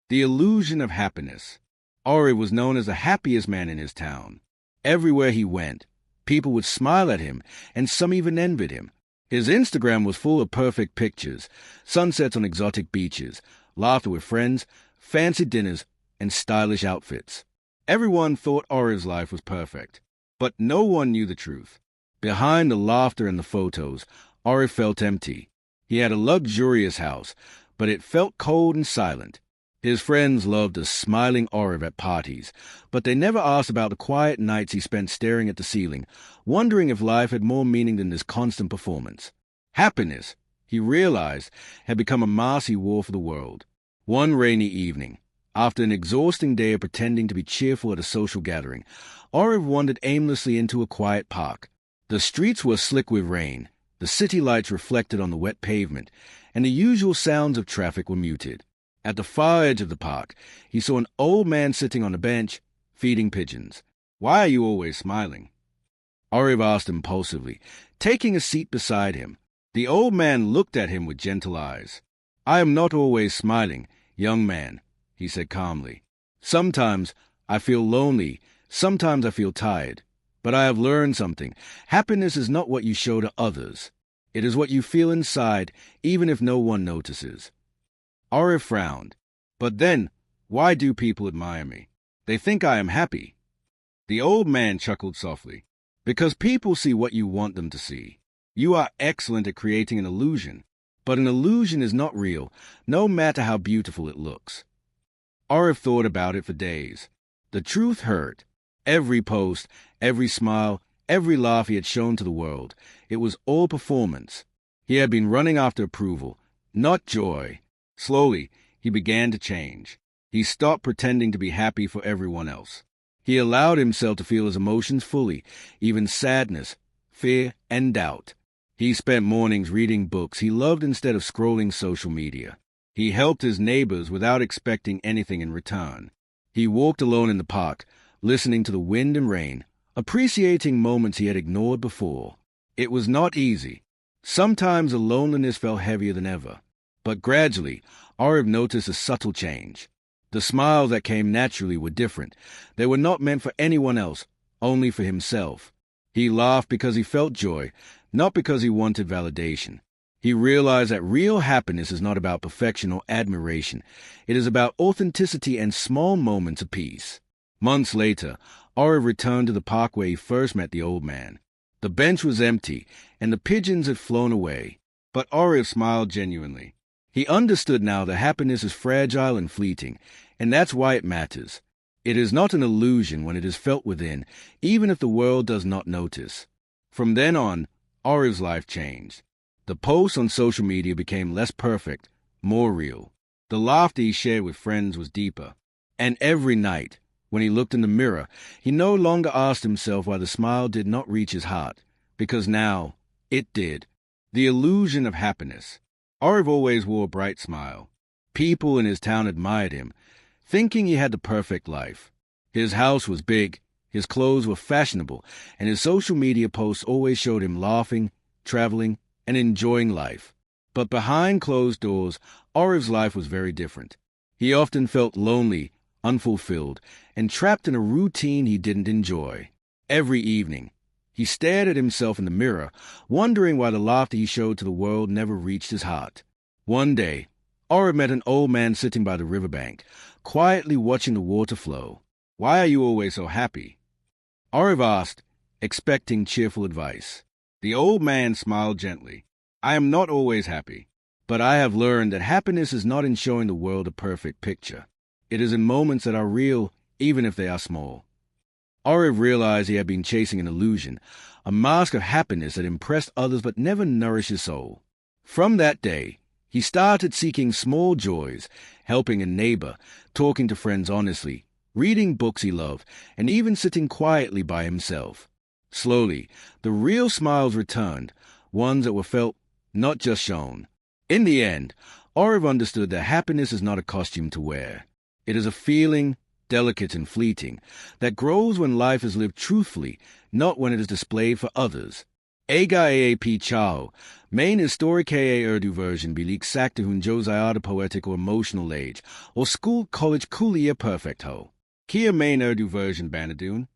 The illusion of happiness. Aarav was known as the happiest man in his town. Everywhere he went, people would smile at him, and some even envied him. His Instagram was full of perfect pictures, sunsets on exotic beaches, laughter with friends, fancy dinners, and stylish outfits. Everyone thought Aarav's life was perfect, but no one knew the truth. Behind the laughter and the photos, Aarav felt empty. He had a luxurious house, but it felt cold and silent. His friends loved a smiling Aarav at parties, but they never asked about the quiet nights he spent staring at the ceiling, wondering if life had more meaning than this constant performance. Happiness, he realized, had become a mask he wore for the world. One rainy evening, after an exhausting day of pretending to be cheerful at a social gathering, Aarav wandered aimlessly into a quiet park. The streets were slick with rain, the city lights reflected on the wet pavement, and the usual sounds of traffic were muted. At the far edge of the park, he saw an old man sitting on a bench, feeding pigeons. "Why are you always smiling?" Aarav asked impulsively, taking a seat beside him. The old man looked at him with gentle eyes. "I am not always smiling, young man," he said calmly. "Sometimes I feel lonely, sometimes I feel tired. But I have learned something. Happiness is not what you show to others. It is what you feel inside, even if no one notices." Aarav frowned. "But then, why do people admire me? They think I am happy." The old man chuckled softly. "Because people see what you want them to see. You are excellent at creating an illusion, but an illusion is not real, no matter how beautiful it looks." Aarav thought about it for days. The truth hurt. Every post, every smile, every laugh he had shown to the world, it was all performance. He had been running after approval, not joy. Slowly, he began to change. He stopped pretending to be happy for everyone else. He allowed himself to feel his emotions fully, even sadness, fear, and doubt. He spent mornings reading books he loved instead of scrolling social media. He helped his neighbors without expecting anything in return. He walked alone in the park, listening to the wind and rain, appreciating moments he had ignored before. It was not easy. Sometimes the loneliness felt heavier than ever. But gradually, Aarav noticed a subtle change. The smiles that came naturally were different. They were not meant for anyone else, only for himself. He laughed because he felt joy, not because he wanted validation. He realized that real happiness is not about perfection or admiration. It is about authenticity and small moments of peace. Months later, Aarav returned to the park where he first met the old man. The bench was empty, and the pigeons had flown away. But Aarav smiled genuinely. He understood now that happiness is fragile and fleeting, and that's why it matters. It is not an illusion when it is felt within, even if the world does not notice. From then on, Aarav's life changed. The posts on social media became less perfect, more real. The laughter he shared with friends was deeper. And every night, when he looked in the mirror, he no longer asked himself why the smile did not reach his heart, because now it did. The illusion of happiness. Aarav always wore a bright smile. People in his town admired him, thinking he had the perfect life. His house was big, his clothes were fashionable, and his social media posts always showed him laughing, traveling, and enjoying life. But behind closed doors, Aarav's life was very different. He often felt lonely, unfulfilled, and trapped in a routine he didn't enjoy. Every evening, he stared at himself in the mirror, wondering why the laughter he showed to the world never reached his heart. One day, Aarav met an old man sitting by the riverbank, quietly watching the water flow. "Why are you always so happy?" Aarav asked, expecting cheerful advice. The old man smiled gently. "I am not always happy, but I have learned that happiness is not in showing the world a perfect picture. It is in moments that are real, even if they are small." Aarav realized he had been chasing an illusion, a mask of happiness that impressed others but never nourished his soul. From that day, he started seeking small joys, helping a neighbor, talking to friends honestly, reading books he loved, and even sitting quietly by himself. Slowly, the real smiles returned, ones that were felt, not just shown. In the end, Aarav understood that happiness is not a costume to wear. It is a feeling, delicate and fleeting, that grows when life is lived truthfully, not when it is displayed for others. Aga aap chao, main historic ka Urdu version bilik sakta hun josiada poetic or emotional age, or school college kuliya perfect ho. Kia main Urdu version banadun.